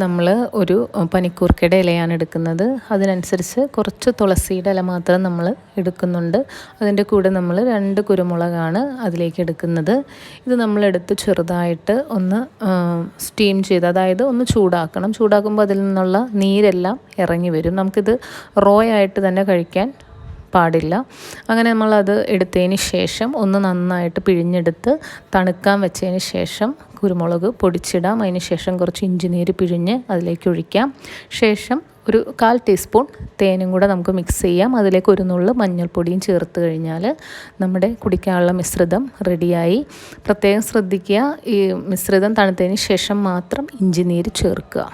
നമ്മൾ ഒരു പനിക്കൂർക്കയുടെ ഇലയാണ് എടുക്കുന്നത്. അതിനനുസരിച്ച് കുറച്ച് തുളസിയുടെ ഇല മാത്രം നമ്മൾ എടുക്കുന്നുണ്ട്. അതിൻ്റെ കൂടെ നമ്മൾ 2 കുരുമുളകാണ് അതിലേക്ക് എടുക്കുന്നത്. ഇത് നമ്മളെടുത്ത് ചെറുതായിട്ട് ഒന്ന് സ്റ്റീം ചെയ്ത്, അതായത് ഒന്ന് ചൂടാക്കണം. ചൂടാക്കുമ്പോൾ അതിൽ നിന്നുള്ള നീരെല്ലാം ഇറങ്ങി വരും. നമുക്കിത് റോ ആയിട്ട് തന്നെ കഴിക്കാൻ പാടില്ല. അങ്ങനെ നമ്മളത് എടുത്തതിന് ശേഷം ഒന്ന് നന്നായിട്ട് പിഴിഞ്ഞെടുത്ത് തണുക്കാൻ വെച്ചതിന് ശേഷം കുരുമുളക് പൊടിച്ചിടാം. അതിന് ശേഷം കുറച്ച് ഇഞ്ചി നീര് പിഴിഞ്ഞ് അതിലേക്ക് ഒഴിക്കാം. ശേഷം ഒരു 1/4 ടീസ്പൂൺ തേനും കൂടെ നമുക്ക് മിക്സ് ചെയ്യാം. അതിലേക്ക് ഒരു നുള്ള് മഞ്ഞൾപ്പൊടിയും ചേർത്ത് കഴിഞ്ഞാൽ നമ്മുടെ കുടിക്കാനുള്ള മിശ്രിതം റെഡിയായി. പ്രത്യേകം ശ്രദ്ധിക്കുക, ഈ മിശ്രിതം തണുത്തതിന് ശേഷം മാത്രം ഇഞ്ചി നീര് ചേർക്കുക.